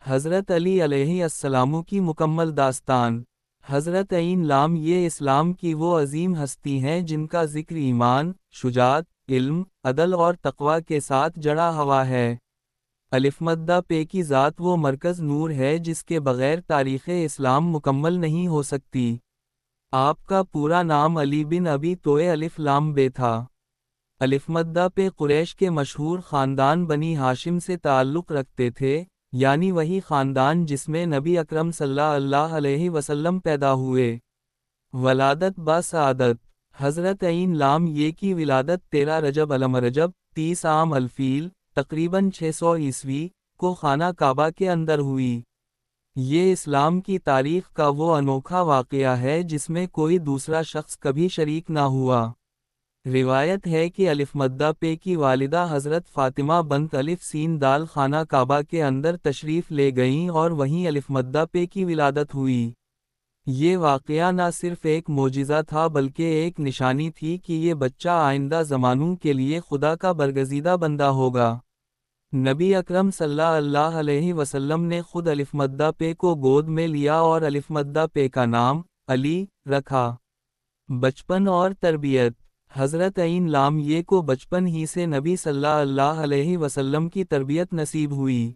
حضرت علی علیہ السلام کی مکمل داستان۔ حضرت عین لام یہ اسلام کی وہ عظیم ہستی ہیں جن کا ذکر ایمان، شجاعت، علم، عدل اور تقوی کے ساتھ جڑا ہوا ہے۔ الف مدہ پے کی ذات وہ مرکز نور ہے جس کے بغیر تاریخ اسلام مکمل نہیں ہو سکتی۔ آپ کا پورا نام علی بن ابی طوے الف لام بے تھا۔ الف مدہ پہ قریش کے مشہور خاندان بنی ہاشم سے تعلق رکھتے تھے، یعنی وہی خاندان جس میں نبی اکرم صلی اللہ علیہ وسلم پیدا ہوئے۔ ولادت با سعادت۔ حضرت عین لام یہ کی ولادت 13 رجب المرجب 30 عام الفیل تقریباً 600 عیسوی کو خانہ کعبہ کے اندر ہوئی۔ یہ اسلام کی تاریخ کا وہ انوکھا واقعہ ہے جس میں کوئی دوسرا شخص کبھی شریک نہ ہوا۔ روایت ہے کہ الف مدہ پے کی والدہ حضرت فاطمہ بنت الف سین دال خانہ کعبہ کے اندر تشریف لے گئیں اور وہیں الف مدہ پے کی ولادت ہوئی۔ یہ واقعہ نہ صرف ایک معجزہ تھا بلکہ ایک نشانی تھی کہ یہ بچہ آئندہ زمانوں کے لیے خدا کا برگزیدہ بندہ ہوگا۔ نبی اکرم صلی اللہ علیہ وسلم نے خود الف مدہ پے کو گود میں لیا اور الف مدہ پے کا نام علی رکھا۔ بچپن اور تربیت۔ حضرت عین لام یہ کو بچپن ہی سے نبی صلی اللہ علیہ وسلم کی تربیت نصیب ہوئی۔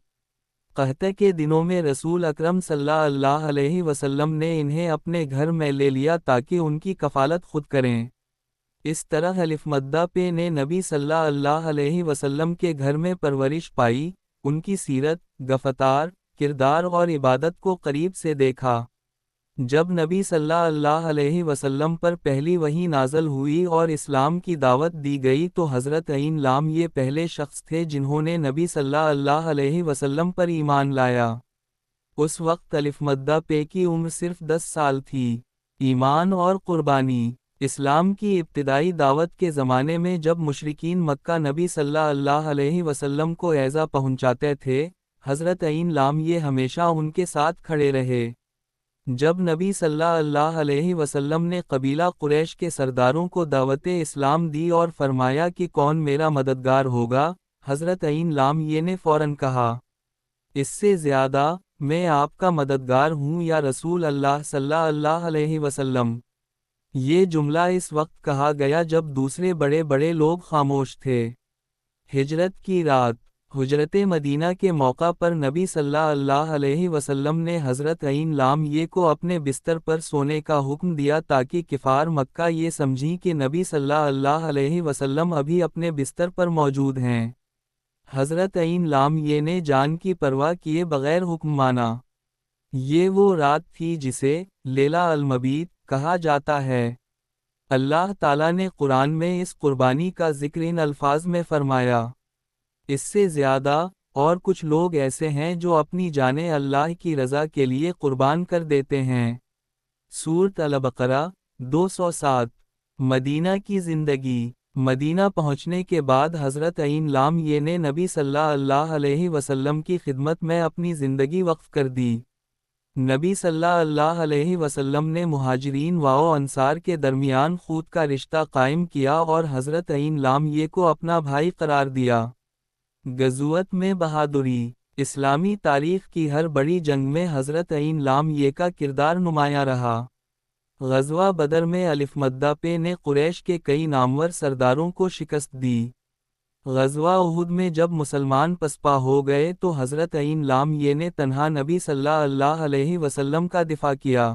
قحط کے دنوں میں رسول اکرم صلی اللہ علیہ وسلم نے انہیں اپنے گھر میں لے لیا تاکہ ان کی کفالت خود کریں۔ اس طرح الف مدہ پے نے نبی صلی اللہ علیہ وسلم کے گھر میں پرورش پائی، ان کی سیرت، گفتار، کردار اور عبادت کو قریب سے دیکھا۔ جب نبی صلی اللہ علیہ وسلم پر پہلی وحی نازل ہوئی اور اسلام کی دعوت دی گئی تو حضرت عین لام یہ پہلے شخص تھے جنہوں نے نبی صلی اللہ علیہ وسلم پر ایمان لایا۔ اس وقت الف مدہ پے کی عمر صرف 10 سال تھی۔ ایمان اور قربانی۔ اسلام کی ابتدائی دعوت کے زمانے میں جب مشرکین مکہ نبی صلی اللہ علیہ وسلم کو ایذا پہنچاتے تھے، حضرت عین لام یہ ہمیشہ ان کے ساتھ کھڑے رہے۔ جب نبی صلی اللہ علیہ وسلم نے قبیلہ قریش کے سرداروں کو دعوت اسلام دی اور فرمایا کہ کون میرا مددگار ہوگا، حضرت عین لام یہ نے فوراً کہا، اس سے زیادہ، میں آپ کا مددگار ہوں یا رسول اللہ صلی اللہ علیہ وسلم۔ یہ جملہ اس وقت کہا گیا جب دوسرے بڑے بڑے لوگ خاموش تھے۔ ہجرت کی رات۔ ہجرت مدینہ کے موقع پر نبی صلی اللہ علیہ وسلم نے حضرت عین لام یہ کو اپنے بستر پر سونے کا حکم دیا تاکہ کفار مکہ یہ سمجھیں کہ نبی صلی اللہ علیہ وسلم ابھی اپنے بستر پر موجود ہیں۔ حضرت عین لام یہ نے جان کی پرواہ کیے بغیر حکم مانا۔ یہ وہ رات تھی جسے لیلہ المبیت کہا جاتا ہے۔ اللہ تعالیٰ نے قرآن میں اس قربانی کا ذکر ان الفاظ میں فرمایا، اس سے زیادہ، اور کچھ لوگ ایسے ہیں جو اپنی جانیں اللہ کی رضا کے لیے قربان کر دیتے ہیں۔ سورۃ البقرہ 207۔ مدینہ کی زندگی۔ مدینہ پہنچنے کے بعد حضرت عین لام یہ نے نبی صلی اللہ علیہ وسلم کی خدمت میں اپنی زندگی وقف کر دی۔ نبی صلی اللہ علیہ وسلم نے مہاجرین و انصار کے درمیان خود کا رشتہ قائم کیا اور حضرت عین لام یہ کو اپنا بھائی قرار دیا۔ غزوت میں بہادری۔ اسلامی تاریخ کی ہر بڑی جنگ میں حضرت عین لام یہ کا کردار نمایاں رہا۔ غزوہ بدر میں الف مدہ پے نے قریش کے کئی نامور سرداروں کو شکست دی۔ غزوہ احد میں جب مسلمان پسپا ہو گئے تو حضرت عین لام یہ نے تنہا نبی صلی اللہ علیہ وسلم کا دفاع کیا۔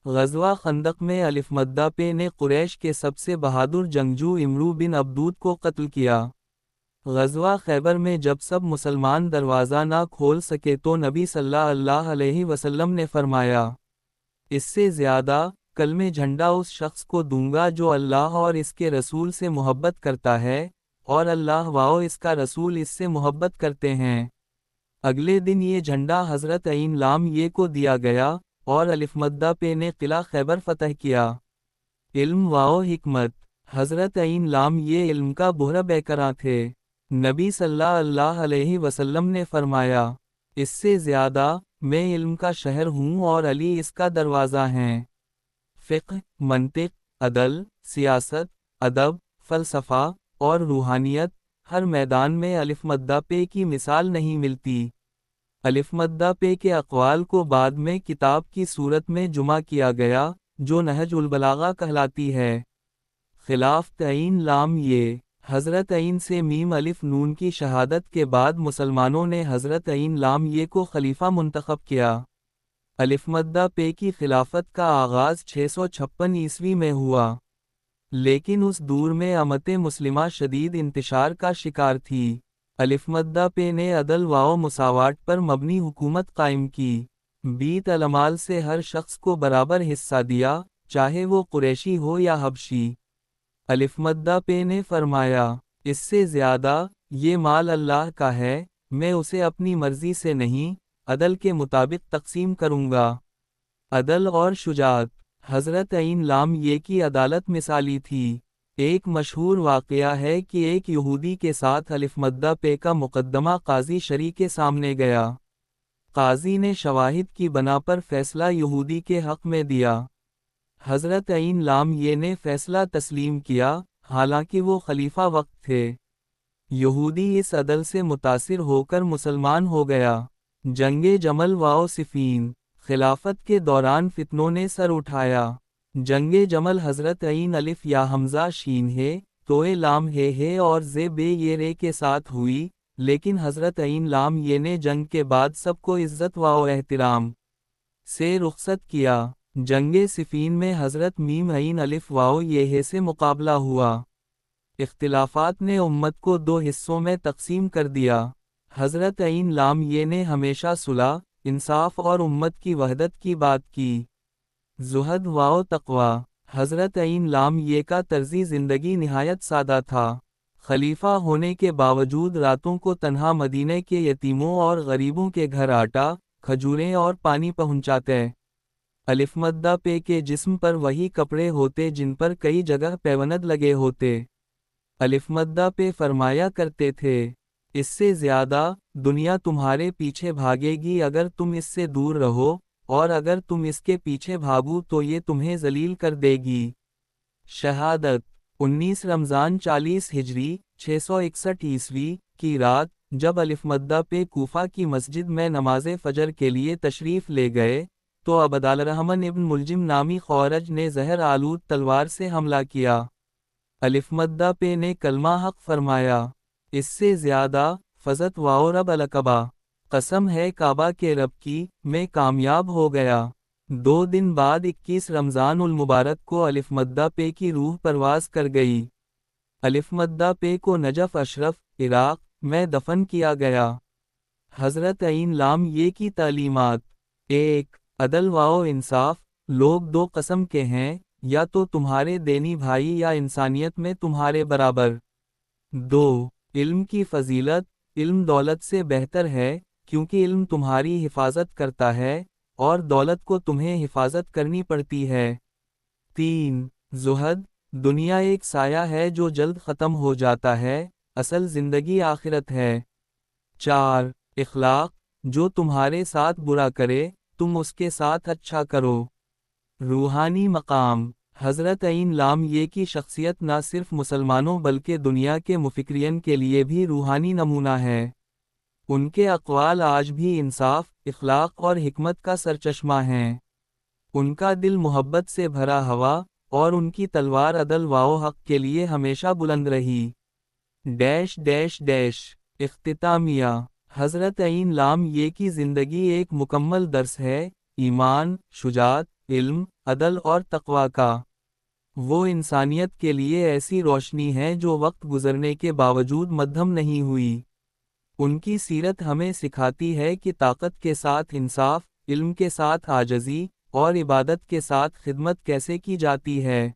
غزوہ خندق میں الف مدہ پے نے قریش کے سب سے بہادر جنگجو امرو بن عبدود کو قتل کیا۔ غزوہ خیبر میں جب سب مسلمان دروازہ نہ کھول سکے تو نبی صلی اللہ علیہ وسلم نے فرمایا، اس سے زیادہ، کل میں جھنڈا اس شخص کو دوں گا جو اللہ اور اس کے رسول سے محبت کرتا ہے، اور اللہ و اس کا رسول اس سے محبت کرتے ہیں۔ اگلے دن یہ جھنڈا حضرت عین لام یہ کو دیا گیا، اور الف مدہ پے نے قلعہ خیبر فتح کیا۔ علم و حکمت۔ حضرت عین لام یہ علم کا بحر بیکراں تھے۔ نبی صلی اللہ علیہ وسلم نے فرمایا، اس سے زیادہ، میں علم کا شہر ہوں اور علی اس کا دروازہ ہیں۔ فقہ، منطق، عدل، سیاست، ادب، فلسفہ اور روحانیت، ہر میدان میں الف مدہ پے کی مثال نہیں ملتی۔ الف مدہ پے کے اقوال کو بعد میں کتاب کی صورت میں جمع کیا گیا، جو نہج البلاغہ کہلاتی ہے۔ خلاف تعین لام یہ حضرت عین سے میم الف نون کی شہادت کے بعد مسلمانوں نے حضرت عین لام یہ کو خلیفہ منتخب کیا۔ الف مدہ پے کی خلافت کا آغاز 656 عیسوی میں ہوا، لیکن اس دور میں امت مسلمہ شدید انتشار کا شکار تھی۔ الف مدہ پے نے عدل و مساوات پر مبنی حکومت قائم کی، بیت المال سے ہر شخص کو برابر حصہ دیا، چاہے وہ قریشی ہو یا حبشی۔ الف مدہ پے نے فرمایا، اس سے زیادہ، یہ مال اللہ کا ہے، میں اسے اپنی مرضی سے نہیں، عدل کے مطابق تقسیم کروں گا۔ عدل اور شجاعت حضرت عین لام یہ کی عدالت مثالی تھی۔ ایک مشہور واقعہ ہے کہ ایک یہودی کے ساتھ الف مدہ پے کا مقدمہ قاضی شرعی کے سامنے گیا۔ قاضی نے شواہد کی بنا پر فیصلہ یہودی کے حق میں دیا۔ حضرت عین لام یہ نے فیصلہ تسلیم کیا، حالانکہ وہ خلیفہ وقت تھے۔ یہودی اس عدل سے متاثر ہو کر مسلمان ہو گیا۔ جنگ جمل و صفین خلافت کے دوران فتنوں نے سر اٹھایا۔ جنگ جمل حضرت عین الف یا حمزہ شین ہے، توئے لام ہے اور زے بے یہ رے کے ساتھ ہوئی، لیکن حضرت عین لام یہ نے جنگ کے بعد سب کو عزت و احترام سے رخصت کیا۔ جنگ صفین میں حضرت میم عین الف واو یہ سے مقابلہ ہوا۔ اختلافات نے امت کو دو حصوں میں تقسیم کر دیا۔ حضرت عین لام یہ نے ہمیشہ صلح، انصاف اور امت کی وحدت کی بات کی۔ زہد و تقوی حضرت عین لام یہ کا طرزِ زندگی نہایت سادہ تھا۔ خلیفہ ہونے کے باوجود راتوں کو تنہا مدینے کے یتیموں اور غریبوں کے گھر آٹا، کھجوریں اور پانی پہنچاتے۔ الف مدہ پے کے جسم پر وہی کپڑے ہوتے جن پر کئی جگہ پیوند لگے ہوتے۔ الف مدہ پے فرمایا کرتے تھے، اس سے زیادہ، دنیا تمہارے پیچھے بھاگے گی اگر تم اس سے دور رہو، اور اگر تم اس کے پیچھے بھاگو تو یہ تمہیں ذلیل کر دے گی۔ شہادت 19 رمضان 40 ہجری 661 عیسوی کی رات، جب الف مدہ پے کوفہ کی مسجد میں نماز فجر کے لیے تشریف لے گئے، تو عبدالرحمن ابن ملجم نامی خورج نے زہر آلود تلوار سے حملہ کیا۔ الف مدہ پے نے کلمہ حق فرمایا، اس سے زیادہ، فضت و رب الکعبہ، قسم ہے کعبہ کے رب کی، میں کامیاب ہو گیا۔ 2 دن بعد 21 رمضان المبارک کو الف مدہ پے کی روح پرواز کر گئی۔ الف مدہ پے کو نجف اشرف، عراق، میں دفن کیا گیا۔ حضرت عین لام یہ کی تعلیمات: 1. عدل و انصاف، لوگ 2 قسم کے ہیں، یا تو تمہارے دینی بھائی یا انسانیت میں تمہارے برابر۔ 2. علم کی فضیلت، علم دولت سے بہتر ہے، کیونکہ علم تمہاری حفاظت کرتا ہے، اور دولت کو تمہیں حفاظت کرنی پڑتی ہے۔ 3. زہد، دنیا ایک سایہ ہے جو جلد ختم ہو جاتا ہے، اصل زندگی آخرت ہے۔ 4. اخلاق، جو تمہارے ساتھ برا کرے، تم اس کے ساتھ اچھا کرو۔ روحانی مقام حضرت عین لام یہ کی شخصیت نہ صرف مسلمانوں بلکہ دنیا کے مفکرین کے لیے بھی روحانی نمونہ ہے۔ ان کے اقوال آج بھی انصاف، اخلاق اور حکمت کا سرچشمہ ہیں۔ ان کا دل محبت سے بھرا ہوا، اور ان کی تلوار عدل و حق کے لیے ہمیشہ بلند رہی۔ اختتامیہ حضرت عین لام یہ کی زندگی ایک مکمل درس ہے، ایمان، شجاعت، علم، عدل اور تقوی کا۔ وہ انسانیت کے لیے ایسی روشنی ہے جو وقت گزرنے کے باوجود مدھم نہیں ہوئی۔ ان کی سیرت ہمیں سکھاتی ہے کہ طاقت کے ساتھ انصاف، علم کے ساتھ عاجزی، اور عبادت کے ساتھ خدمت کیسے کی جاتی ہے۔